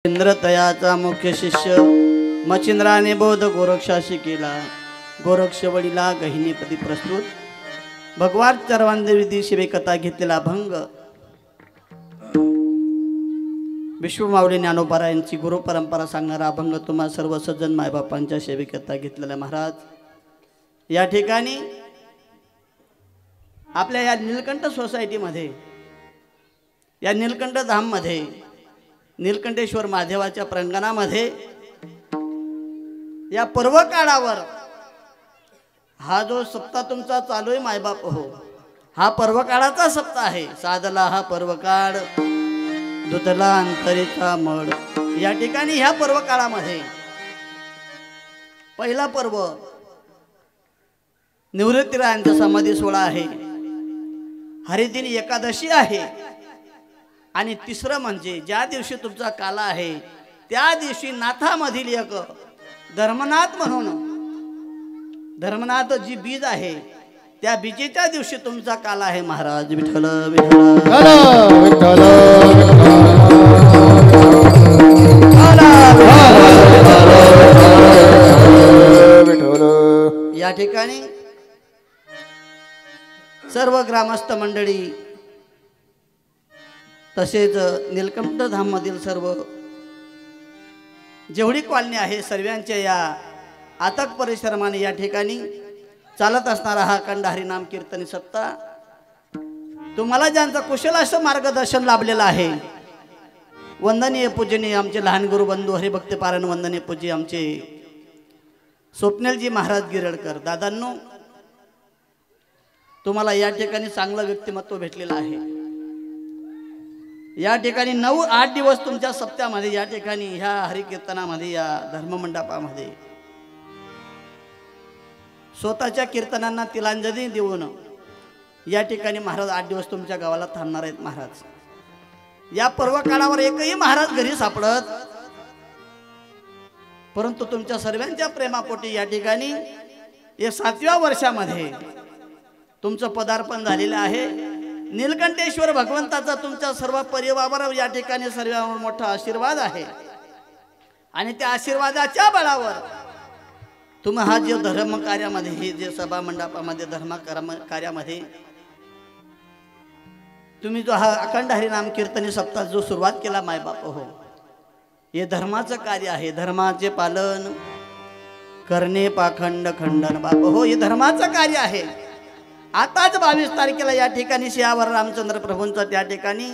इंद्रतयाचा मुख्य शिष्य मच्छिंद्राने बोध गोरक्षाशी केला. गोरक्ष वडीला गहिनीपदी प्रस्तुत. भगवान चरवांदेविधी शिवेकथा घेतलेला अभंग विश्वमाऊली ज्ञानोबा यांची गुरु परंपरा सांगणारा अभंग तुम्हा सर्व सज्जन मायबापांच्या सेवेकथा घेतलेला महाराज. या ठिकाणी आपल्या या नीलकंठ सोसायटीमध्ये, या नीलकंठ धाममध्ये, नीलकंठेश्वर महादेवाच्या प्रांगणामध्ये या पर्वकाळावर हा जो सप्ताह तुमचा चालू आहे मायबाप हो, हा पर्वकाळाचा सप्ताह आहे. साधला हा पर्वकाळ दुधला अंतरेचा मळ. या ठिकाणी ह्या पर्वकाळामध्ये पहिला पर्व निवृत्तीरायांचा समाधी सोहळा आहे. हरिदिनी एकादशी आहे. आणि तिसरं म्हणजे ज्या दिवशी तुमचा काला आहे त्या दिवशी नाथामधील एक धर्मनाथ म्हणून, धर्मनाथ जी बीज आहे त्या बीजेच्या दिवशी तुमचा काला आहे महाराज. विठ्ठल या ठिकाणी सर्व ग्रामस्थ मंडळी तसेच नीलकंठ धाम मधील सर्व जेवढी कॉलनी आहे सर्वांच्या या आतक परिश्रमाने या ठिकाणी चालत असणारा हा अखंड हरिनाम कीर्तनी सप्ताह तुम्हाला ज्यांचं कुशल असं मार्गदर्शन लाभलेलं आहे. वंदनीय पूजनीय आमचे लहान गुरु बंधू हरिभक्त पारायण वंदनीय पूज्य आमचे स्वप्नीलजी महाराज गिरडकर दादांनो, तुम्हाला या ठिकाणी चांगलं व्यक्तिमत्व भेटलेलं आहे. या ठिकाणी 9-8 दिवस तुमच्या सप्त्यामध्ये या ठिकाणी ह्या हरिकीर्तनामध्ये या धर्ममंडपामध्ये स्वतःच्या कीर्तनांना तिलांजली देऊन या ठिकाणी महाराज 8 दिवस तुमच्या गावाला थांबणार आहेत महाराज. या पर्वकाळावर एकही महाराज घरी सापडत, परंतु तुमच्या सर्वांच्या प्रेमापोटी या ठिकाणी या 7व्या वर्षामध्ये तुमचं पदार्पण झालेलं आहे. नीलकंठेश्वर भगवंताचा तुमच्या सर्व परिवारावर या ठिकाणी सर्वांवर मोठा आशीर्वाद आहे. आणि त्या आशीर्वादाच्या बळावर तुम्ही हा जे धर्म कार्यामध्ये, हे जे सभा मंडपामध्ये धर्म कार्यामध्ये तुम्ही जो हा अखंड हरिनाम कीर्तनी सप्ताह जो सुरुवात केला मायबाप हो, हे धर्माचं कार्य आहे. धर्माचे पालन करणे पाखंड खंडन बाप हो, हे धर्माचं कार्य आहे. आताच 22 तारखेला या ठिकाणी सियावर रामचंद्र प्रभूंचा त्या ठिकाणी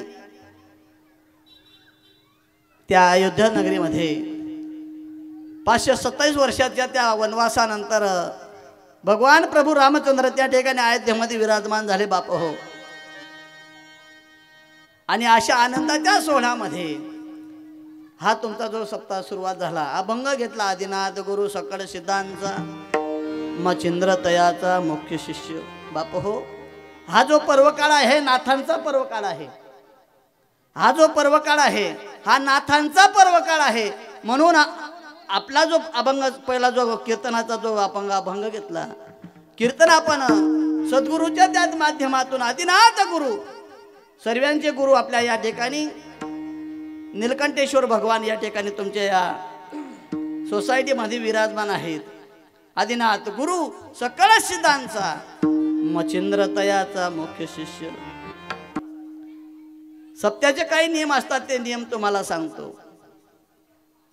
त्या अयोध्या नगरीमध्ये 527 वर्षाच्या त्या वनवासानंतर भगवान प्रभू रामचंद्र त्या ठिकाणी अयोध्येमध्ये विराजमान झाले बाप हो. आणि अशा आनंदाच्या सोहळ्यामध्ये हा तुमचा जो सप्ताह सुरुवात झाला, अभंग घेतला आदिनाथ गुरु सकळ सिद्धांचा मच्छिंद्र तयाचा मुख्य शिष्य बाप हो. हा जो पर्वकाळ आहे नाथांचा पर्वकाळ आहे. हा जो पर्वकाळ आहे हा नाथांचा पर्वकाळ आहे. म्हणून आपला जो अभंग पहिला जो कीर्तनाचा जो आपण अभंग घेतला, कीर्तन आपण सद्गुरूच्या त्या माध्यमातून आदिनाथ गुरु सर्वांचे गुरु आपल्या या ठिकाणी नीलकंठेश्वर भगवान या ठिकाणी तुमच्या या सोसायटीमध्ये विराजमान आहेत. आदिनाथ गुरु सकळ सिद्धांचा मच्छिंद्र तयाचा मुख्य शिष्य. सप्त्याचे काही नियम असतात, ते नियम तुम्हाला सांगतो.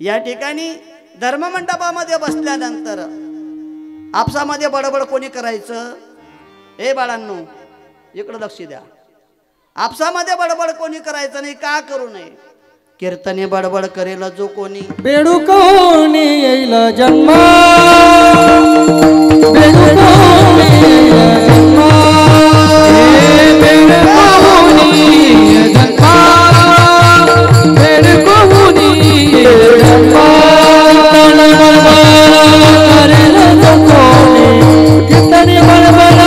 या ठिकाणी धर्ममंडपामध्ये बसल्यानंतर आपसामध्ये बडबड कोणी करायचं? हे बाळांनो इकडं लक्ष द्या. आपसामध्ये बडबड कोणी करायचं नाही. का करू नये? कीर्तने बडबड करेल जो कोणी बेडू कोणी येईल जन्मा, बेडू कोणी येईल जन्मा, बेडू कोणी येईल जन्मा, बेडू कोणी येईल जन्मा, करेल जो कोणी कीर्तने बडबड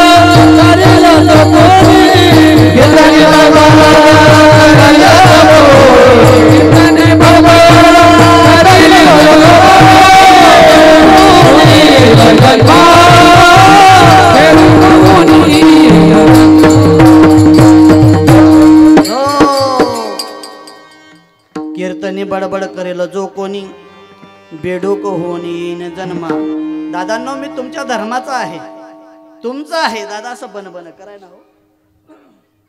करेल जो कोणी, कीर्तने बडबड करेल जो कोणी, बडबड करेल जो कोणी बेडूक होऊन येईन जन्मा. दादांनो मी तुमच्या धर्माचा आहे, तुमचा आहे. दादा असं बन बन कराय ना हो,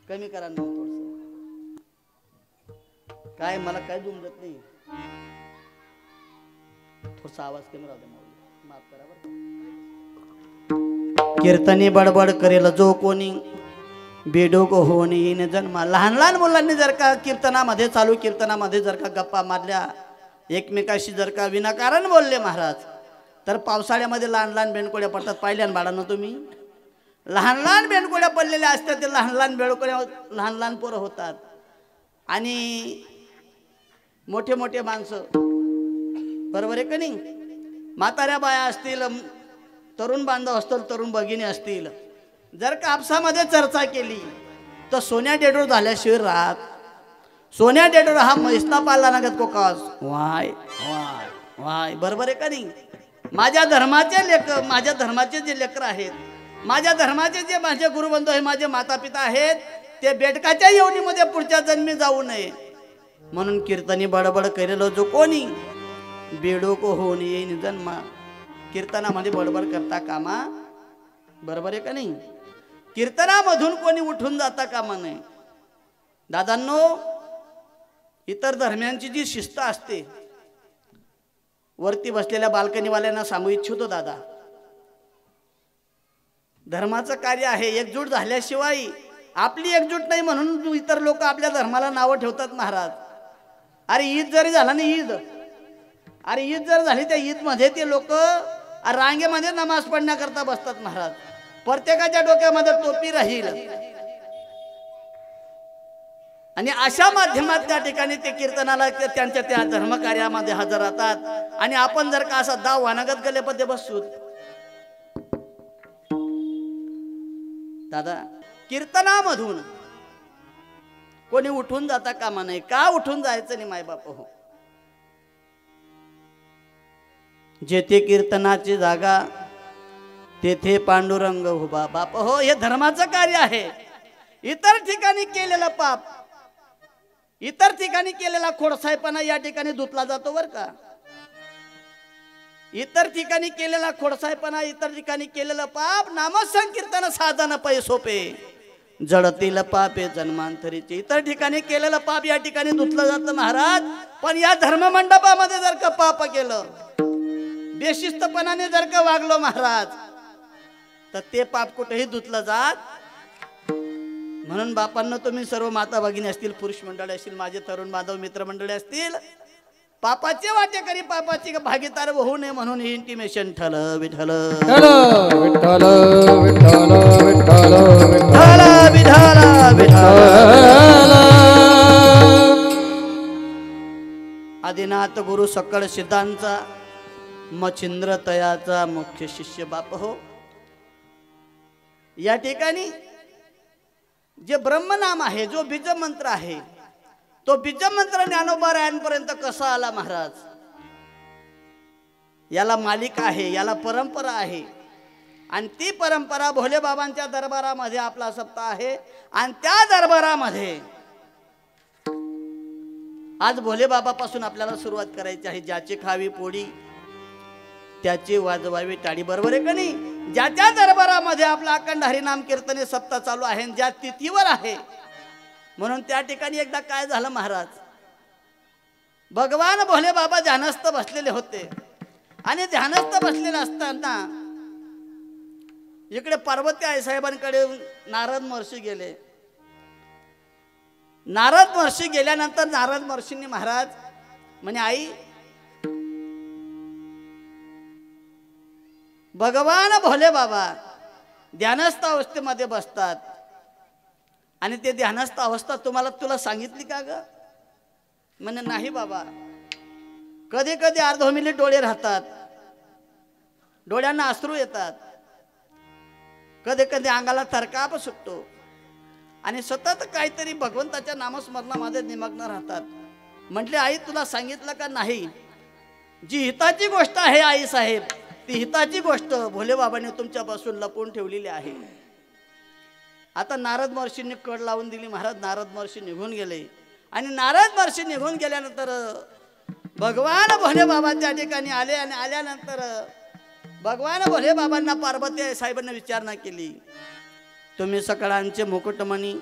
कमी करा ना थोडंसं. काय मला काय दुमजत नाही, थोडासा आवाज कमी राहू दे, माफ करा बरं. कीर्तनी बडबड करेल जो कोणी बेडूक होऊन येईन जन्मा. लहान लहान मुलांनी जर का कीर्तनामध्ये चालू कीर्तनामध्ये जर का गप्पा मारल्या, एकमेकाशी जर का विनाकारण बोलले महाराज, तर पावसाळ्यामध्ये लहान लहान बेंडकोड्या पडतात. पाहिल्या ना बाळांनो तुम्ही, लहान लहान बेंडकोड्या पडलेल्या असतात, ते लहान लहान बेंडकोड्या लहान लहान पोरं होतात. आणि मोठे मोठे माणसं, बरोबर आहे का नाही, म्हाताऱ्या बाया असतील, तरुण बांधव असतील, तरुण भगिनी असतील, जर का आपसामध्ये चर्चा केली तर सोन्या डेडूर झाल्याशिवाय राहत. सोन्या डेडूर हा म्हैसना पाळला लागत कोकास वाय वाय वाय, बरोबर आहे का नाही. माझ्या धर्माचे लेकर, माझ्या धर्माचे जे लेकर आहेत, माझ्या धर्माचे जे माझे गुरुबंधू आहे, माझे माता पिता आहेत, ते बेडकाच्या योनीमध्ये पुढच्या जन्मी जाऊ नये म्हणून कीर्तनी बडबड करेल जो कोणी बेडूक होऊन येईन जन्मा. कीर्तनामध्ये बडबड करता कामा, बरोबर आहे का नाही. कीर्तनामधून कोणी उठून जाता कामा नये. दादांनो इतर धर्मांची जी शिस्त असते, वरती बसलेल्या बाल्कनीवाल्यांना सांगू इच्छितो दादा, धर्माचं कार्य आहे, एकजूट झाल्याशिवाय, आपली एकजूट नाही म्हणून इतर लोक आपल्या धर्माला नावं ठेवतात महाराज. अरे ईद जरी झाला ना, ईद, अरे ईद जर झाली त्या ईद मध्ये ते लोक रांगेमध्ये नमाज पडण्याकरता बसतात महाराज. प्रत्येकाच्या डोक्यामध्ये टोपी राहील आणि अशा माध्यमात त्या ठिकाणी ते कीर्तनाला त्यांच्या त्या धर्मकार्यामध्ये हजर राहतात. आणि आपण जर का असा दाव वानागत गले पद्धे बसू, दादा कीर्तनामधून कोणी उठून जाता कामा नाही. का उठून जायचं नाही माय बाप हो. जेथे कीर्तनाची जागा तेथे पांडुरंग उभा. बाप हो, हे धर्माचं कार्य आहे. इतर ठिकाणी केलेलं पाप, इतर ठिकाणी केलेला खोडसायपणा या ठिकाणी धुतला जातो बर का. इतर ठिकाणी केलेला खोडसायपणा, इतर ठिकाणी केलेलं पाप, नामसंकीर्तन साधन पै सोपे, जडतील पापे जन्मांतरीचे. इतर ठिकाणी केलेलं पाप या ठिकाणी धुतलं जातं महाराज. पण या धर्ममंडपामध्ये जर का पाप केलं, बेशिस्तपणाने जर का वागलो महाराज, तर ते पाप कुठेही धुतलं जात. म्हणून बापांना, तुम्ही सर्व माता भगिनी असतील, पुरुष मंडळी असतील, माझे तरुण बांधव मित्रमंडळी असतील, पापाचे वाटेकरी, पापाची भागीदार होऊ नये म्हणून ही इंटिमेशन ठल विठल विठ्ठल विठ्ठल विठ्ठल विठ्ठल विठ्ठल विठ्ठल. आदिनाथ गुरु सकळ सिद्धांचा मच्छिंद्र तयाचा मुख्य शिष्य बाप हो. या ठिकाणी जे ब्रह्मनाम आहे, जो बीज मंत्र आहे, तो बीज मंत्र ज्ञानोबा रायांपर्यंत कसा आला महाराज, याला मालिक आहे, याला परंपरा आहे. आणि ती परंपरा भोले बाबांच्या दरबारामध्ये आपला सप्ताह आहे. आणि त्या दरबारामध्ये आज भोले बाबापासून आपल्याला सुरुवात करायची आहे. ज्याची खावी पोळी त्याची वाजवावी टाळी, बरोबर आहे का नाही. ज्याच्या दरबारामध्ये आपला अखंड हरिनाम कीर्तने सप्ताह चालू आहे, ज्या तिथीवर आहे, म्हणून त्या ठिकाणी एकदा काय झालं महाराज, भगवान भोले बाबा ध्यानस्थ बसलेले होते. आणि ध्यानस्थ बसलेले असताना इकडे पार्वती आई साहेबांकडे नारद महर्षी गेले. नारद महर्षी गेल्यानंतर नारद महर्षींनी महाराज म्हणे, आई भगवान भोले बाबा ध्यानस्थ अवस्थेमध्ये बसतात आणि ते ध्यानस्थ अवस्था तुला सांगितली का ग. म्हणे नाही बाबा, कधी कधी अर्धोमिली डोळे राहतात, डोळ्यांना अश्रू येतात, कधी कधी अंगाला थरकाप सुटतो आणि सतत काहीतरी भगवंताच्या नामस्मरणामध्ये निमग्न राहतात. म्हटले आई तुला सांगितलं का नाही, जी हिताची गोष्ट आहे आई साहेब, ती हिताची गोष्ट भोले बाबांनी तुमच्यापासून लपवून ठेवलेली आहे. आता नारद महर्षींनी कड लावून दिली महाराज. नारद महर्षी निघून गेले आणि नारद महर्षी निघून गेल्यानंतर भगवान भोले बाबा त्या ठिकाणी आले आणि आल्यानंतर भगवान भोले बाबांना पार्वती साहेबांना विचारणा केली, तुम्ही सकळांचे मुकुटमणी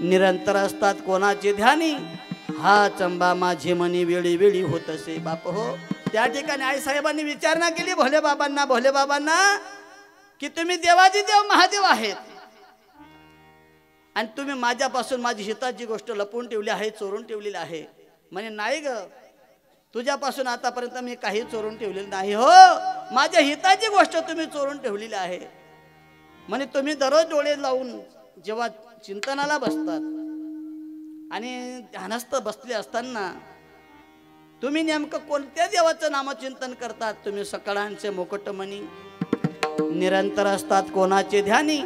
निरंतर असतात कोणाचे ध्यानी, हा चंबा माझे मनी वेळी वेळी होत असे. बाप हो, त्या ठिकाणी आई साहेबांनी विचारणा केली भोले बाबांना की तुम्ही देवाजी देव महादेव आहेत आणि तुम्ही माझ्यापासून माझी हिताची गोष्ट लपवून ठेवली आहे, चोरून ठेवलेली आहे. म्हणे नाही ग, तुझ्यापासून आतापर्यंत मी काही चोरून ठेवलेलं नाही. हो, माझ्या हिताची गोष्ट तुम्ही चोरून ठेवलेली आहे. म्हणे तुम्ही दररोज डोळे लावून जेव्हा चिंतनाला बसतात आणि ध्यानस्थ बसले असताना तुम्ही नेमकं कोणत्या देवाचं नामचिंतन करतात? तुम्ही सकळांचे मुकुटमणी निरंतर असतात कोणाचे ध्यानी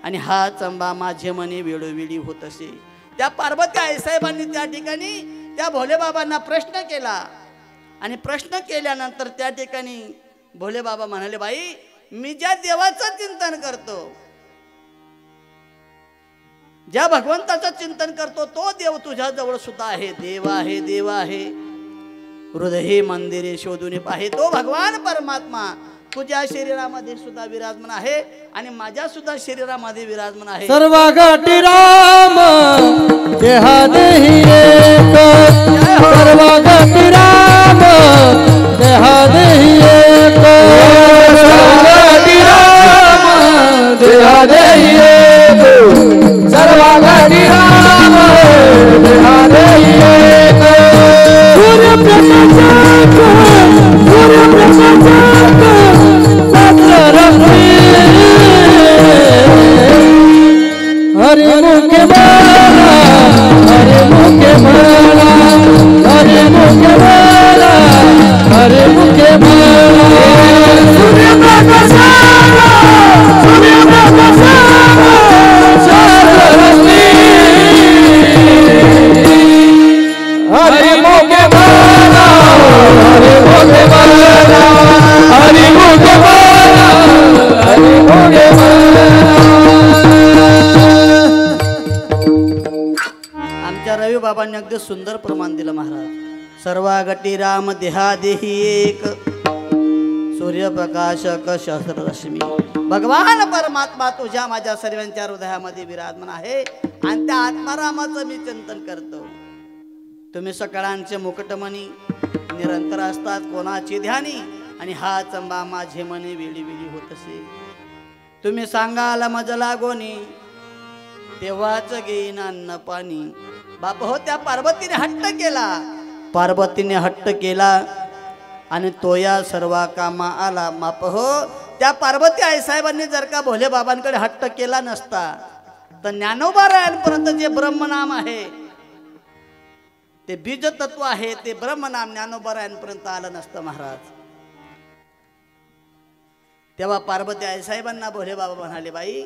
आणि हा चंबा माझे मनी वेळोवेळी होत असे. त्या पार्वती आईसाहेबांनी त्या ठिकाणी त्या भोले बाबांना प्रश्न केला आणि प्रश्न केल्यानंतर त्या ठिकाणी भोले बाबा म्हणाले, बाई मी ज्या देवाचं चिंतन करतो, ज्या भगवंताचं चिंतन करतो तो देव तुझ्या जवळ सुद्धा आहे. देव आहे, देव आहे, हृदय मंदिरे शोधून पाहे. तो भगवान परमात्मा तुझ्या शरीरामध्ये सुद्धा विराजमान आहे आणि माझ्या सुद्धा शरीरामध्ये विराजमान आहे. सर्व गाठी राम देहा देही एक, सर्व गाठी राम देहा देही एक, सर्व गाठी राम देहा देही एक, सर्व गाठी राम देहा देही एक. सूर्य प्रकाशात हरि मुखे माला, हरि मुखे माला, हरि मुखे माला, हरि मुखे माला. सूर्य प्रकाशाला, सूर्य प्रकाशाला शास्त्ररश्मी, हरि मुखे माला, हरि मुखे माला, हरि मुखे माला, हरि मुखे माला. रवी बाबांनी अगदी सुंदर प्रमाण दिलं महाराज. सर्व गटी राम देहा देही एक, सूर्यप्रकाशक सहस्ररश्मी. भगवान परमात्मा तुझ्या माझ्या सर्वांच्या हृदयामध्ये विराजमान आहे आणि त्या आत्मारामाचं मी चिंतन करतो. तुम्ही सकळांचे मुकुटमणी निरंतर असतात कोणाची ध्यानी आणि हा चंबा माझे मनी वेळी वेळी होत असे. तुम्ही सांगाल मज लागोनी तेव्हाच घेईन अन्न पाणी. बाप हो, त्या पार्वतीने हट्ट केला, पार्वतीने हट्ट केला आणि तो या सर्व कामा आला. बाप हो, त्या पार्वती आईसाहेबांनी जर का भोले बाबांकडे हट्ट केला नसता तर ज्ञानोबा रायांपर्यंत जे ब्रह्मनाम आहे, ते बीज तत्व आहे, ते ब्रह्मनाम ज्ञानोबा रायांपर्यंत आलं नसतं महाराज. तेव्हा पार्वती आईसाहेबांना भोले बाबा म्हणाले, बाई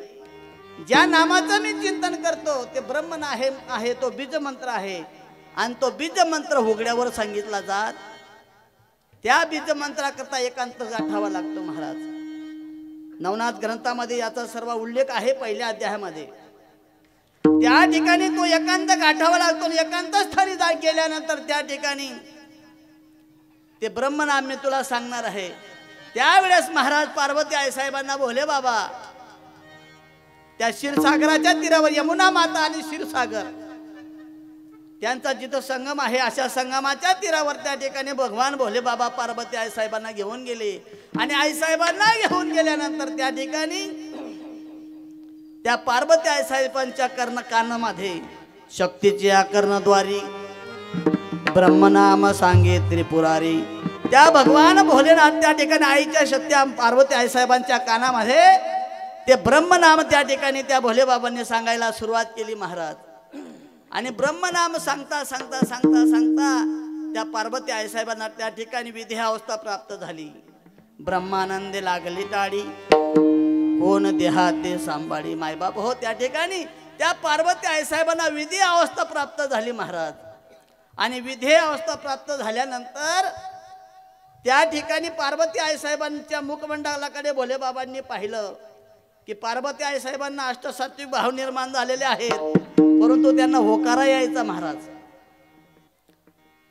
ज्या नामाचं मी चिंतन करतो ते ब्रह्मन आहे, तो बीज मंत्र आहे आणि तो बीज मंत्र उघड्यावर सांगितला जात. त्या बीज मंत्राकरता एकांत गाठावा लागतो महाराज. नवनाथ ग्रंथामध्ये याचा सर्व उल्लेख आहे पहिल्या अध्यायामध्ये. त्या ठिकाणी तो एकांत गाठावा लागतो. एकांत स्थानी गेल्यानंतर त्या ठिकाणी ते ब्रह्मनाम मी तुला सांगणार आहे. त्यावेळेस महाराज पार्वती आईसाहेबांना भोले बाबा त्या क्षीरसागराच्या तीरावर, यमुना माता आणि क्षीरसागर त्यांचा जिथं संगम आहे, अशा संगमाच्या तीरावर त्या ठिकाणी भगवान भोले बाबा पार्वती आईसाहेबांना घेऊन गेले आणि आईसाहेबांना घेऊन गेल्यानंतर त्या ठिकाणी त्या पार्वती आईसाहेबांच्या कानामध्ये शक्तीच्या कर्णद्वारी ब्रह्मनाम सांगे त्रिपुरारी. त्या भगवान भोलेनाथ त्या ठिकाणी आईच्या शक्ती पार्वती आईसाहेबांच्या कानामध्ये ते ब्रह्मनाम त्या ठिकाणी त्या भोले बाबांनी सांगायला सुरुवात केली महाराज. आणि ब्रह्मनाम सांगता सांगता सांगता सांगता त्या पार्वती आईसाहेबांना त्या ठिकाणी विधी अवस्था प्राप्त झाली. ब्रह्मानंदे लागली टाळी, कोण देहा ते सांभाळी. मायबाप हो, त्या ठिकाणी त्या पार्वती आईसाहेबांना विधी अवस्था प्राप्त झाली महाराज. आणि विधी अवस्था प्राप्त झाल्यानंतर त्या ठिकाणी पार्वती आईसाहेबांच्या मुखमंडलाकडे भोले बाबांनी पाहिलं की पार्वती आईसाहेबांना अष्टसात्विक भाव निर्माण झालेले आहेत, परंतु त्यांना होकारा यायचा महाराज.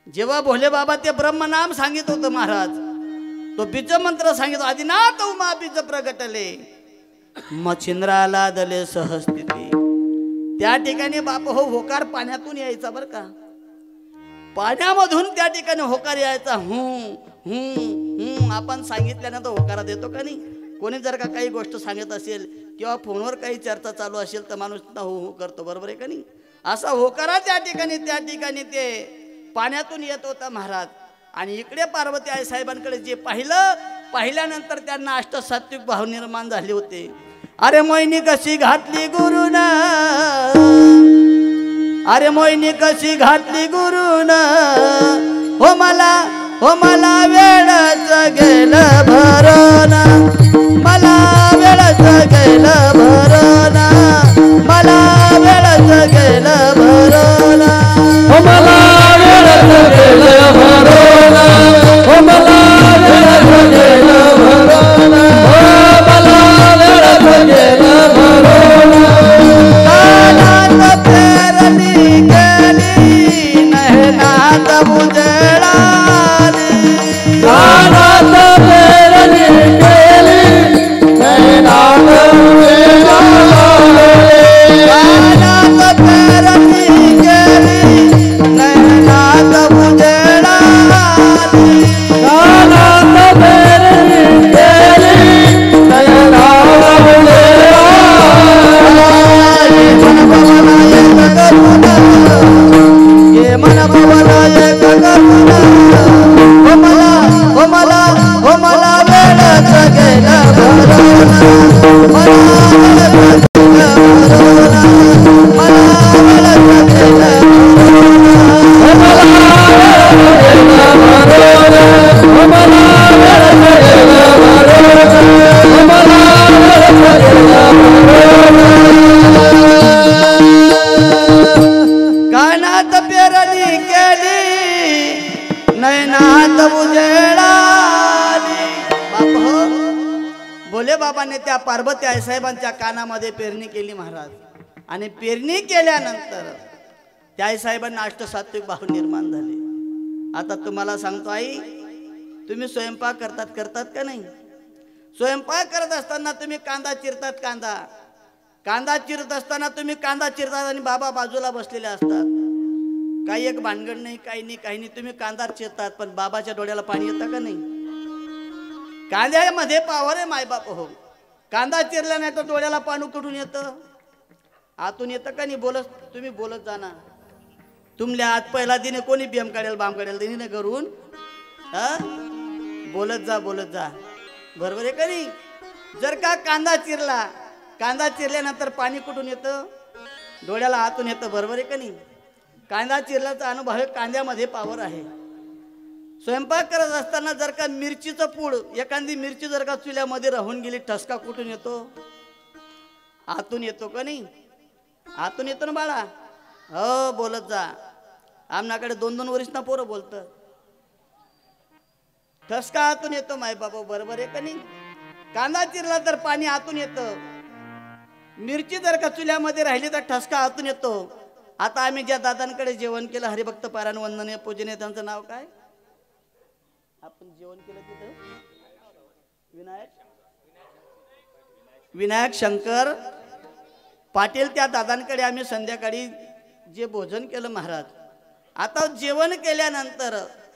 जेव्हा भोले बाबा ते ब्रह्मनाम सांगित होतं महाराज, तो बीज मंत्र सांगितलं, आदिनाथ उमा बीज प्रगटले मच्छिंद्राला दले सहस्थिती. त्या ठिकाणी बाप हो होकार पाण्यातून यायचा बरं का, पाण्यामधून त्या ठिकाणी होकार यायचा. आपण सांगितल्यानंतर होकारा देतो का नाही? कोणी जर का काही गोष्ट सांगत असेल किंवा फोनवर काही चर्चा चालू असेल तर माणूस हो करतो, बरोबर आहे का नाही? असा होकारा त्या ठिकाणी ते पाण्यातून येत होता महाराज. आणि इकडे पार्वती आई साहेबांकडे जे पाहिल्यानंतर त्यांना अष्टसात्विक भाव निर्माण झाले होते. अरे मोहिनी कशी घातली गुरुना, अरे मोहिनी कशी घातली गुरुना, हो मला वेळच गेलं भरणा, मला वेळच गेलं भरणा, मला वेळच गेलं भरणा, हो मला वेळच गेलं भरणा, हो मला वेळच गेलं भरणा, हो मला वेळच गेलं भरणा. कानात पेरणी केली नयनात उजळाली, कानात पेरणी केली नयनात उजळाली, कानात पेरणी केली नयनात उजळाली, कानात पेरणी केली नयनात उजळाली. ये मन भवना एक करुणा, हो मला वेळच गेलं भरणा, मला वेळच गेलं भरणा, मला वेळच गेलं कानात पेरणी केली नयनात उजळाली. बाप हो, भोले बाबाने त्या पार्वती आई साहेबांच्या कानामध्ये पेरणी केली महाराज. आणि पेरणी केल्यानंतर त्या आई साहेबांना अष्टसात्विक भाव निर्माण झाले. आता तुम्हाला सांगतो आई, तुम्ही स्वयंपाक करतात का नाही? स्वयंपाक करत असताना तुम्ही कांदा चिरतात, कांदा चिरत असताना तुम्ही कांदा चिरतात आणि बाबा बाजूला बसलेले असतात. काही एक भानगड नाही, काही नाही, तुम्ही कांदा चिरतात, पण बाबाच्या डोळ्याला पाणी येतं का नाही? कांद्यामध्ये पावर आहे मायबाप हो. कांदा चिरला नाही तर डोळ्याला पाणी कुठून येतं? आतून येतं का नाही? तुम्ही बोलत जाना. तुमल्या आत पहिला दिने कोणी बियम काढेल बाम काढेल दिने करून बोलत जा बरोबर आहे का नाही? जर का कांदा चिरल्यानंतर पाणी कुठून येतं? डोळ्याला आतून येतं, बरोबर आहे का नाही? कांदा चिरल्याचा अनुभव आहे, कांद्यामध्ये पावर आहे. स्वयंपाक करत असताना जर का मिरचीचं पूड, एखादी मिरची जर का चुल्यामध्ये राहून गेली, ठसका कुठून येतो? आतून येतो का नाही? आतून येतो ना बाळा. हो बोलत जा. आमनाकडे 2-2 वर्षना पोरं बोलतं. ठसका आतून येतो माय बाबा, बरोबर आहे का नाही? कांदा चिरला तर पाणी आतून येतं. मिरची जर का चुल्यामध्ये राहिली तर ठसका आतून येतो. आता आम्ही ज्या दादांकडे जेवण केलं, हरिभक्त पारायण वंदनीय पूजनीय, त्यांचं नाव काय? आपण जेवण केलं तिथं विनायक शंकर पाटील, त्या दादांकडे आम्ही संध्याकाळी जे भोजन केलं महाराज. आता जेवण केल्यानंतर,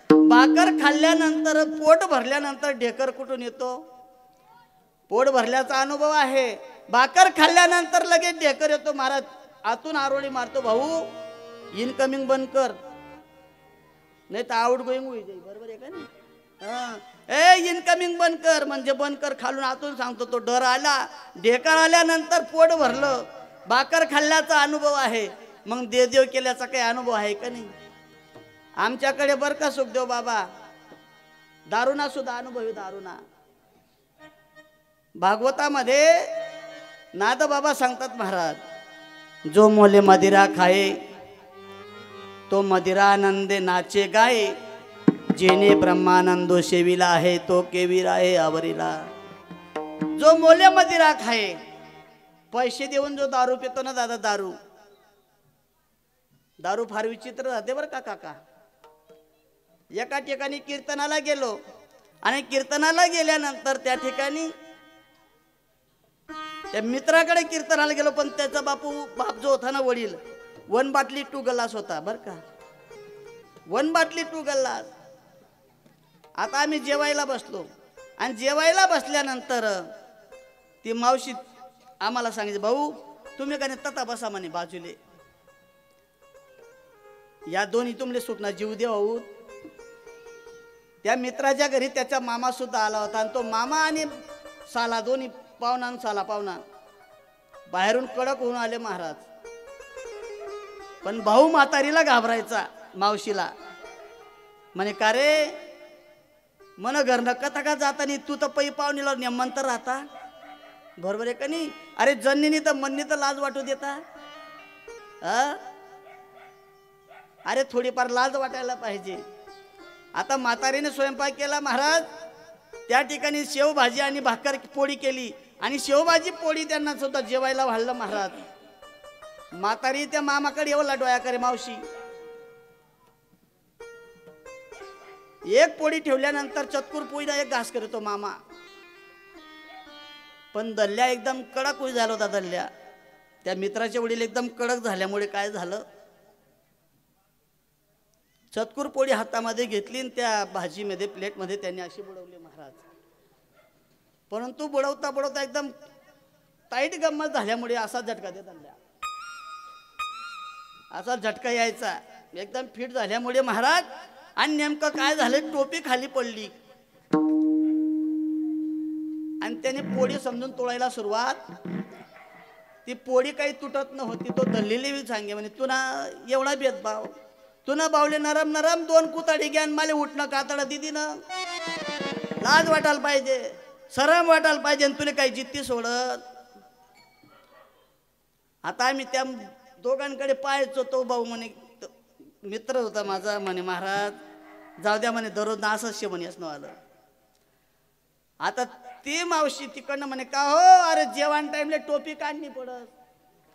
भाकर खाल्ल्यानंतर, पोट भरल्यानंतर ढेकर कुठून येतो? पोट भरल्याचा अनुभव आहे. भाकर खाल्ल्यानंतर लगेच ढेकर येतो महाराज. आतून आरोळी मारतो, भाऊ इनकमिंग बंद कर, नाही तर आउट गोईंग होईल, बरोबर आहे का नाही? इनकमिंग बंद कर म्हणजे बंद कर. खालून आतून सांगतो तो. डर आला, ढेकर आल्यानंतर पोट भरलं, भाकर खाल्ल्याचा अनुभव आहे. मग देव केल्याचा काही अनुभव आहे का नाही? आमच्याकडे बर का सुखदेव बाबा, दारुणा सुद्धा अनुभवी दारुणा. भागवतामध्ये नाद बाबा सांगतात महाराज, जो मोले मदिरा खाए तो मदिरानंदे नाचे गाये, जेने ब्रह्मानंदो सेविला आहे तो केवीर आहे आवरीला. जो मोले मदिरा खाए, पैसे देऊन जो दारू पितो ना दादा, दारू फार विचित्र राहते बरं का काका. एका ठिकाणी कीर्तनाला गेलो आणि कीर्तनाला गेल्यानंतर त्या ठिकाणी त्या मित्राकडे कीर्तनाला गेलो, पण त्याचा बाप जो होता ना वडील, 1 बाटली 2 गल्लास होता बर का, 1 बाटली 2 गल्लास. आता आम्ही जेवायला बसलो आणि जेवायला बसल्यानंतर ती मावशी आम्हाला सांगितलं, भाऊ तुम्ही का नाही तता बसा म्हणे बाजूले, या दोन्ही तुमले सुटणार जीव दे भाऊ. त्या मित्राच्या घरी त्याचा मामा सुद्धा आला होता आणि तो मामा आणि साला दोन्ही पाहुणा आणि साला पाहुणा बाहेरून कडक होऊन आले महाराज. पण भाऊ म्हातारीला घाबरायचा, मावशीला म्हणे का रे मन घरनं कथा का जाता तू तर पै पाहुणीला नेमंतर राहता, बरोबर आहे का नाही? अरे जन्नीनी तर मन्नी तर लाज वाटू देता, अरे थोडीफार लाज वाटायला पाहिजे. आता म्हातारीने स्वयंपाक केला महाराज, त्या ठिकाणी शेवभाजी आणि भाकर पोळी केली आणि शेवभाजी पोळी त्यांना सुद्धा जेवायला वाढलं महाराज. म्हातारी त्या मामाकडे येऊ डोया करे, मावशी एक पोळी ठेवल्यानंतर चतकुर पोळीला एक घास करतो मामा. पण दल्ल्या एकदम कडक होई झाला होता. दल्ल्या त्या मित्राचे वडील एकदम कडक झाल्यामुळे काय झालं, चतकुर पोळी हातामध्ये घेतली आणि त्या भाजीमध्ये प्लेटमध्ये त्यांनी अशी बुडवली महाराज. परंतु बुडवता बुडवता एकदम टाईट गंमत झाल्यामुळे असा झटका देत दल्ल्या, असा झटका यायचा एकदम फिट झाल्यामुळे महाराज. आणि नेमकं काय झालं, टोपी खाली पडली आणि त्याने पोळी समजून तोडायला सुरुवात. ती पोळी काही तुटत नव्हती. तो दल्लेली सांगे म्हणे, तू ना एवढा भेदभाव, तू ना बावले नरम नरम 2 कुताडी घ्यान माले उठणं कातडा दिदी ना, लाज वाटायला पाहिजे, सरम वाटायला पाहिजे, तुला काही जित्ती सोडत. आता आम्ही त्या दोघांकडे पाहायचो. तो भाऊ म्हणे, मित्र होता माझा, म्हणे महाराज जाऊ द्या म्हणे, दररोज ना असंच म्हणे असणं आलं. आता ती मावशी तिकडनं म्हणे, का हो अरे जेवण टाइमले टोपी काढणी पडत,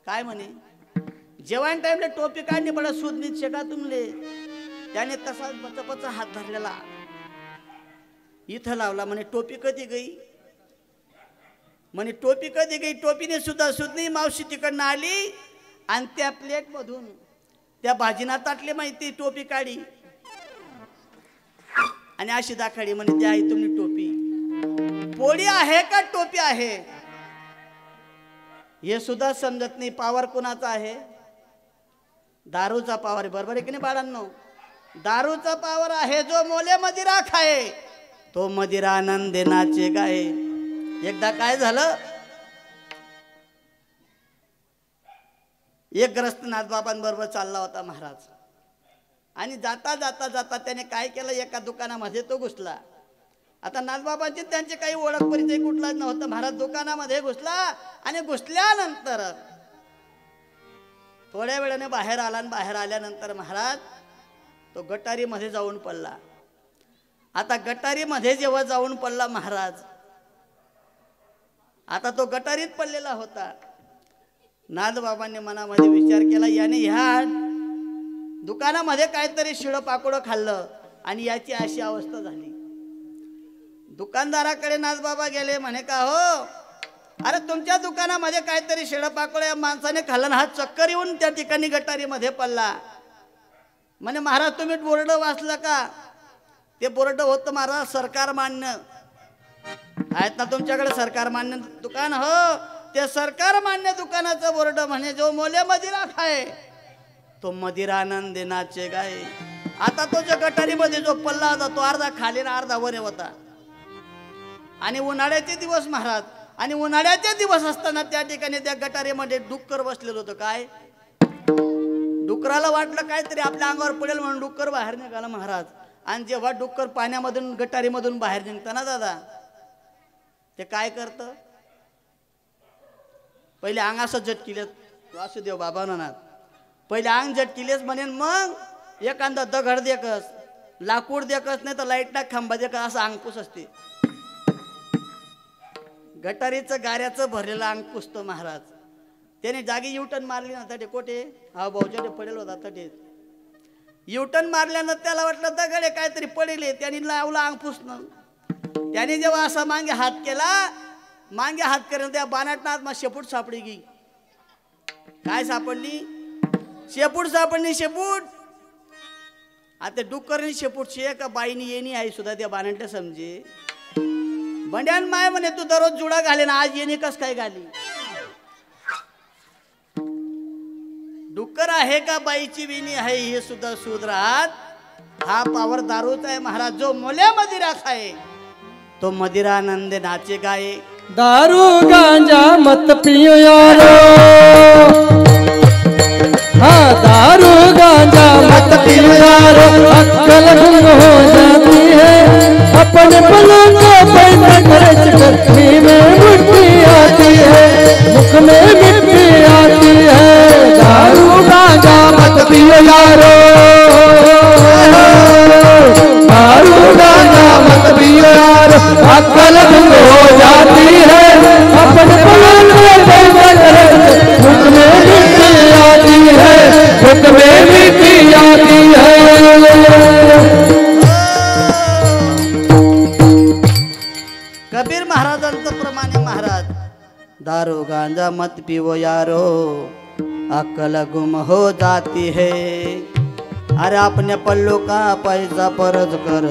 काय म्हणे जेवण टाइमले टोपी काढणी पडत, सुदनीत शेका तुमले. त्याने तसाच बचपचा हात धरलेला इथं लावला. म्हणे टोपी कधी गई, म्हणे टोपी कधी गई. टोपीने सुद्धा सुदनी मावशी तिकडनं आली आणि त्या प्लेट मधून त्या भाजीना ताटली माहिती टोपी काढी आणि अशी दाखवली. म्हणे त्या आई तुम्ही टोपी, पोळी आहे का टोपी आहे हे सुद्धा समजत नाही. पावर कोणाचा आहे, दारूचा पावर आहे, बरोबर आहे की नाही बाळांनो? दारूचा पावर आहे. जो मोले मदिरा खाये तो मदिरा आनंद देनाचे गाये. एकदा काय झालं, एक ग्रस्त नाथबाबांबरोबर चालला होता महाराज आणि जाता जाता जाता त्याने काय केलं, एका दुकानामध्ये तो घुसला. आता नाथबाबांचे त्यांचे काही ओळख परिचय कुठलाच नव्हतं. महाराज दुकानामध्ये घुसला आणि घुसल्यानंतर थोड्या वेळाने बाहेर आला आणि बाहेर आल्यानंतर महाराज तो गटारीमध्ये जाऊन पडला. आता गटारीमध्ये जेव्हा जाऊन पडला महाराज, आता तो गटारीत पडलेला होता. नाथबाबांनी मनामध्ये विचार केला, याने ह्या दुकानामध्ये काहीतरी शिळं पाकोडं खाल्लं आणि याची अशी अवस्था झाली. दुकानदाराकडे नाथबाबा गेले, म्हणे का हो अरे तुमच्या दुकानामध्ये काहीतरी शिळं पाकोडं या माणसाने खाल्लं, हा चक्कर येऊन त्या ठिकाणी गटारीमध्ये पडला. म्हणे महाराज तुम्ही बोर्ड वाचलं का? ते बोर्ड होतं महाराज सरकार मान्य आहेत ना तुमच्याकडे, सरकार मान्य दुकान, हो ते सरकार मान्य दुकानाचं बोर्ड. म्हणे जो मोले मदिरा खाय तो मदिरा आनंद देनाचे गाय. आता तो जो गटारीमध्ये जो पल्ला होता तो अर्धा खाली ना अर्धा वर होता. आणि उन्हाळ्याचे दिवस महाराज, आणि उन्हाळ्याचे दिवस असताना त्या ठिकाणी त्या गटारीमध्ये डुक्कर बसलेलं होतं. काय डुकराला वाटलं काहीतरी आपल्या अंगावर पडेल म्हणून डुक्कर बाहेर निघाला महाराज. आणि जेव्हा डुक्कर पाण्यामधून गटारीमधून बाहेर निघतं ना दादा, ते काय करतं, पहिले अंग असं झटकिलेस, वासुदेव बाबा म्हणत पहिले अंग झटकिलेस म्हणेन, मग एखादा दगड देखस, लाकूड देखस, नाही तर लाईटला खांबा देखस, असं अंग पुस असते. गटारीचं गाऱ्याचं भरलेलं अंग पुसतो महाराज. त्याने जागी युटर्न मारली ना तटे कोठे, हा भाऊच्या पडेल होता तटे. युटर्न मारल्यानं त्याला वाटलं दगडे काहीतरी पडेल, त्याने लावला अंग पुसणं. त्याने जेव्हा असा मागे हात केला, मागे हात करून त्या बाणाटनात मग शेपूट सापडी गी. काय सापडली? शेपूट सापडली. शेपूट आता डुक्करनी शेपूटची का बाईनी येणी आहे सुद्धा त्या बाणाट्या समजे. बंड्यान माय म्हणे तू दररोज जुडा घाले ना, आज येणे कस काय घाली? डुक्कर आहे का बाईची विणी आहे हे सुद्धा सुधरात. हा पावर दारूच आहे महाराज. जो मोल्या मदिरा खाए तो मदिरा आनंद नाचे गाये. दारू गांजा मत पियो यारो, हाँ दारू गांजा मत पियो यारो, अक्कल गुम हो जाती है, अपने पलों को पैसा खर्च कर मुट्ठी में मिट्टी आती है, मुख में मिट्टी आती है। दारू गांजा मत पियो यारो, दारू गांजा मत पियो यारो, अक्कल गुम हो जाती है, अपने पलों को पैसा खर्च मुख में मिट्टी आती है, मुख में मिट्टी आती है। कबीर महाराजांचं प्रमाणे महाराज, दारू गांजा मत पिवो यारो, अक्कल गुम हो जाती है। अरे अपने पल्लू का पैसा परत कर,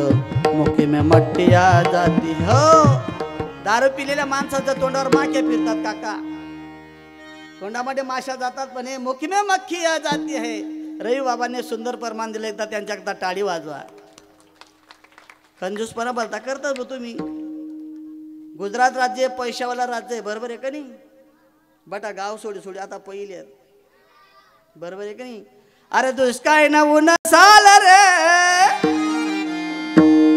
मुखी में मट्टी आ जाती हो। दारू पिलेल्या माणसाच्या तोंडावर माखे फिरतात काका, तोंडामध्ये माशा जातात, पण हे मुखी में मक्खी आ जाती है। रवी बाबांनी सुंदर प्रमाण दिले, एकदा त्यांच्याकरता टाळी वाजवा। कंजूसपणा बोलता करतात बो तुम्ही। गुजरात राज्य पैशावाला राज्य आहे, बरोबर आहे का नाही? बटा गाव सोडी सोडी आता पहिले आहेत, बरोबर आहे का नाही? अरे दुष्काळ ना ऊन साल रे,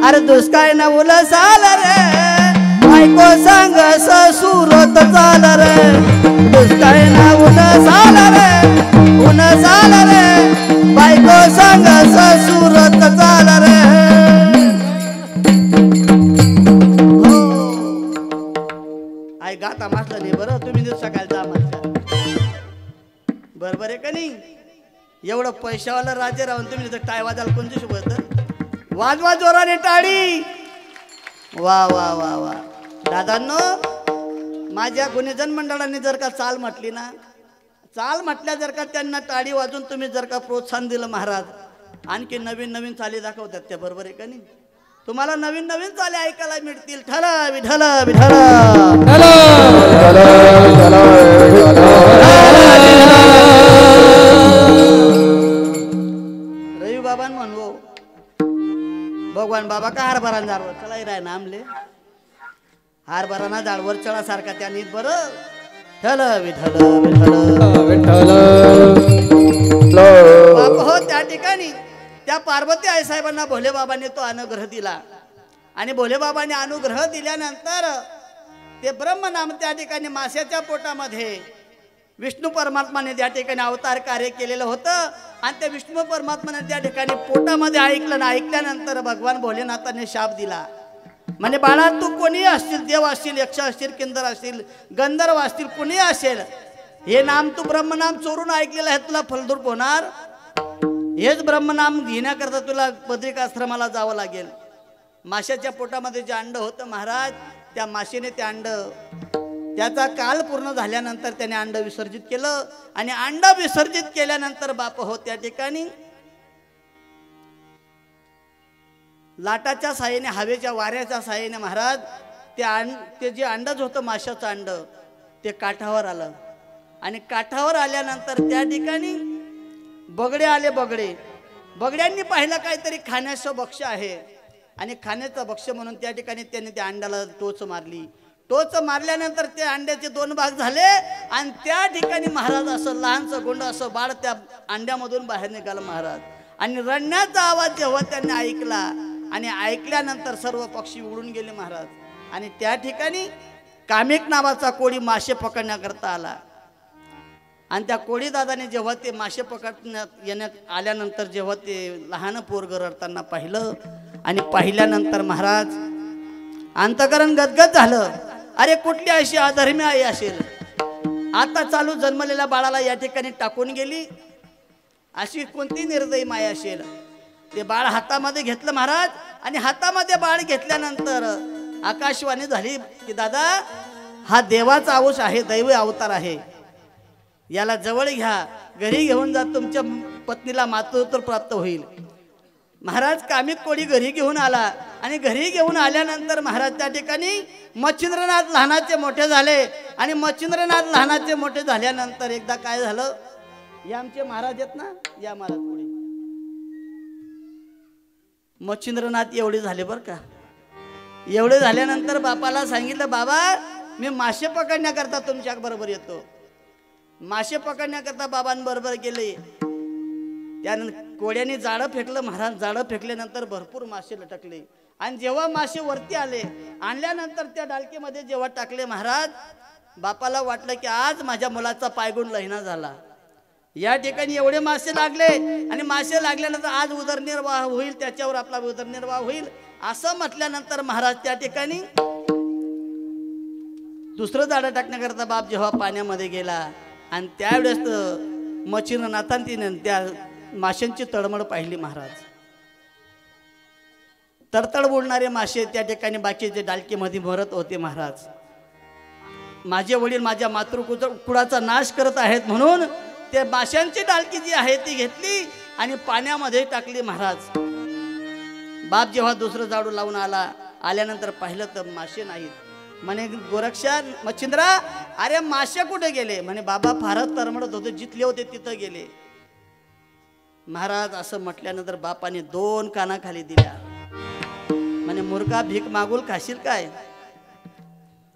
अरे दुष्काळ ना ऊन साल रे, बायको सांग सुरत चाल रे। दुष्काळ ना ऊन साल रे, ऊन साल रे, बायको सांग सुरत चाल रे। गाता मासला नाही बरं, तुम्ही सकाळचा आम्हाला बरोबर आहे का नाही? एवढं पैशावाला राज्य राहून तुम्ही तर टाय वाजाल कोणती सोबत वाजवा जोराने टाळी। वा वा वा वा दादांनो, माझ्या गुणीजन मंडळाने जर का चाल म्हटली ना, चाल म्हटल्या जर का त्यांना टाळी वाजून तुम्ही जर का प्रोत्साहन दिलं महाराज, आणखी नवीन नवीन चाली दाखवतात त्या, बरोबर आहे का नाही? तुम्हाला नवीन नवीन चाले ऐकायला मिळतील। ठला विठल विठल रवी बाबा म्हणवो भगवान बाबा का हारभरा झाडवर चला राय ना आमले, हारभराना झाडवर चढा सारखा त्या नीत बरं। ठल विठल विठल बाप हो, त्या ठिकाणी त्या पार्वती आई साहेबांना भोले बाबांनी तो अनुग्रह दिला, आणि भोले बाबांनी अनुग्रह दिल्यानंतर ते ब्रह्मनाम त्या ठिकाणी माश्याच्या पोटामध्ये विष्णू परमात्माने त्या ठिकाणी अवतार कार्य केलेलं होतं, आणि त्या विष्णू परमात्माने त्या ठिकाणी पोटामध्ये ऐकलं ना, ऐकल्यानंतर भगवान भोलेनाथाने शाप दिला, म्हणजे बाळा तू कोणी असतील, देव असतील, यक्ष असतील, किंदर असतील, गंधर्व असतील, कोणी असेल, हे नाम तू ब्रह्मनाम चोरून ऐकलेलं आहे, तुला फलद्रूप होणार। हेच ब्रह्मनाम घेण्याकरता तुला बद्रिकाश्रमाला जावं लागेल। माशाच्या पोटामध्ये जे अंड होतं महाराज, त्या माशेने ते अंड, त्याचा काल पूर्ण झाल्यानंतर त्याने अंड विसर्जित केलं, आणि अंड विसर्जित केल्यानंतर बाप हो त्या ठिकाणी लाटाच्या साहाय्याने, हवेच्या वाऱ्याच्या साहाय्याने महाराज ते जे अंडच होतं माशाचं अंड ते काठावर आलं, आणि काठावर आल्यानंतर त्या ठिकाणी बगडे आले। बगड्यांनी पाहिलं काहीतरी खाण्याचं भक्ष्य आहे, आणि खाण्याचं भक्ष्य म्हणून त्या ठिकाणी त्यांनी त्या अंड्याला टोच मारली। टोच मारल्यानंतर ते अंड्याचे दोन भाग झाले, आणि त्या ठिकाणी महाराज असं लहानसं गोंड असं बाळ त्या अंड्यामधून बाहेर निघालं महाराज, आणि रडण्याचा आवाज जेव्हा त्यांनी ऐकला, आणि ऐकल्यानंतर सर्व पक्षी उडून गेले महाराज, आणि त्या ठिकाणी कामिक नावाचा कोळी मासे पकडण्याकरता आला, आणि त्या कोळी दादाने जेव्हा ते मासे पकडण्यात येण्यात आल्यानंतर जेव्हा ते लहान पोरग रडताना पाहिलं, आणि पाहिल्यानंतर महाराज अंतकरण गदगद झालं। अरे कुठली अशी अधर्मी आई असेल, आता चालू जन्मलेल्या बाळाला या ठिकाणी टाकून गेली, अशी कोणती निर्दयी माया असेल। ते बाळ हातामध्ये घेतलं महाराज आणि हातामध्ये बाळ घेतल्यानंतर आकाशवाणी झाली की दादा हा देवाचा अंश आहे, दैवी अवतार आहे, याला जवळ घ्या, घरी घेऊन जा, तुमच्या पत्नीला मातृत्व प्राप्त होईल. महाराज कामिक कोळी घरी घेऊन आला आणि घरी घेऊन आल्यानंतर महाराज त्या ठिकाणी मच्छिंद्रनाथ लहानाचे मोठे झाले आणि मच्छिंद्रनाथ लहानाचे मोठे झाल्यानंतर एकदा काय झालं, हे आमचे महाराज आहेत ना, या महाराज पुढे. मच्छिंद्रनाथ एवढे झाले बरं का. एवढे झाल्यानंतर बापाला सांगितलं, बाबा मी मासे पकडण्याकरता तुमच्या बरोबर येतो. मासे पकडण्याकरता बाबांबरोबर गेले. त्यानंतर कोड्याने जाळं फेकलं महाराज. जाळं फेकल्यानंतर भरपूर मासे लटकले आणि जेव्हा मासे वरती आले, आणल्यानंतर त्या डालकीमध्ये जेव्हा टाकले महाराज, बापाला वाटलं की आज माझ्या मुलाचा पायगुण लहिना झाला. या ठिकाणी एवढे मासे लागले आणि मासे लागल्यानंतर आज उदरनिर्वाह होईल, त्याच्यावर आपला उदरनिर्वाह होईल असं म्हटल्यानंतर महाराज त्या ठिकाणी दुसरं जाळं टाकण्याकरता बाप जेव्हा पाण्यामध्ये गेला आणि त्यावेळेस मच्छिंद्रनाथांनी त्या माशांची तळमळ पाहिली महाराज. तडतड बोलणारे मासे त्या ठिकाणी बाकीचे डालकीमध्ये भरत होते महाराज. माझे वडील माझ्या मातृकुळाचा नाश करत आहेत म्हणून त्या माशांची डालकी जी आहे ती घेतली आणि पाण्यामध्ये टाकली महाराज. बाप जेव्हा दुसरं जाडू लावून आल्यानंतर पाहिलं तर मासे नाहीत. म्हणे गोरक्षा मच्छिंद्रा, अरे मासे कुठे गेले? म्हणे बाबा फारच तरमडत होते, जिथले होते तिथं गेले. महाराज असं म्हटल्यानंतर बापाने 2 काना खाली दिल्या. म्हणे मूर्खा, भीक मागूल खाशील काय?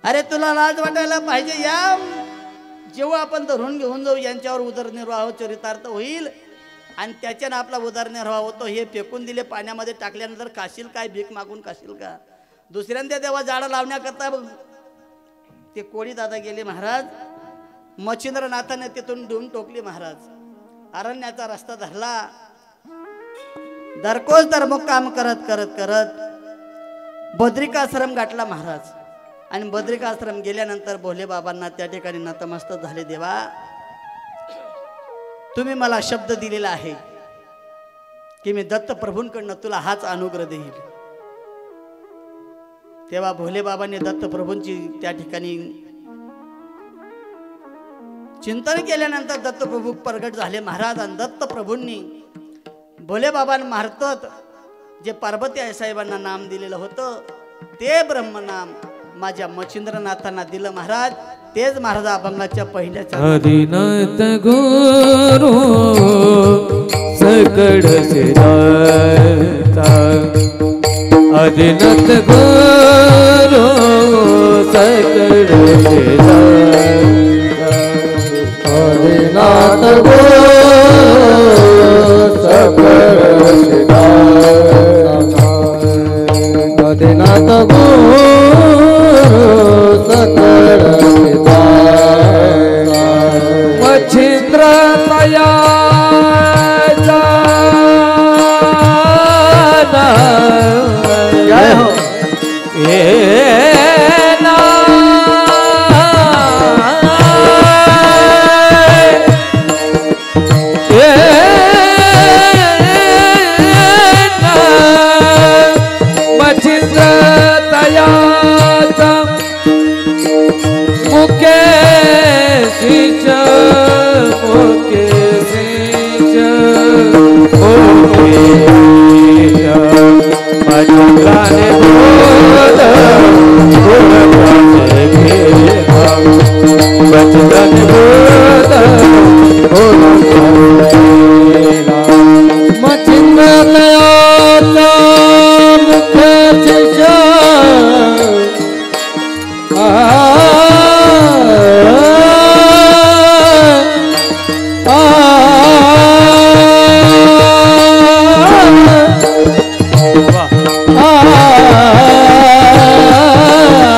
अरे तुला लाज वाटायला पाहिजे. या जेव्हा आपण धरून घेऊन जाऊ, यांच्यावर उदरनिर्वाह चरितार्थ होईल आणि त्याच्यानं आपला उदरनिर्वाह होतो. हे फेकून दिले पाण्यामध्ये टाकल्यानंतर खाशील काय? भीक मागून खाशील का? दुसऱ्यांदा तेव्हा झाडं लावण्याकरता ते कोळी दादा गेले महाराज. मच्छिंद्रनाथाने तिथून देऊन टोकली महाराज. अरण्याचा रस्ता धरला. दरकोज धर्मकाम करत करत करत बद्रिकाश्रम गाठला महाराज. आणि बद्रिकाश्रम गेल्यानंतर भोले बाबांना त्या ठिकाणी नतमस्तक झाले. देवा, तुम्ही मला शब्द दिलेला आहे की मी दत्त प्रभूंकडनं तुला हाच अनुग्रह देईल. तेव्हा भोले बाबांनी दत्त प्रभूंची त्या ठिकाणी चिंतन केल्यानंतर दत्त प्रभू प्रगट झाले महाराज. आणि दत्त प्रभूंनी भोले बाबांमार्फत जे पार्वती आई साहेबांना नाम दिलेलं होतं ते ब्रह्मनाम माझ्या मच्छिंद्रनाथांना दिलं महाराज. तेच महाराज अभंगाच्या पहिल्याच्या आदिनाथ गुरु सकड सिद्धार्था, आदिनाथ गुरु सकड सिद्धार्था, आदिनाथ गुरु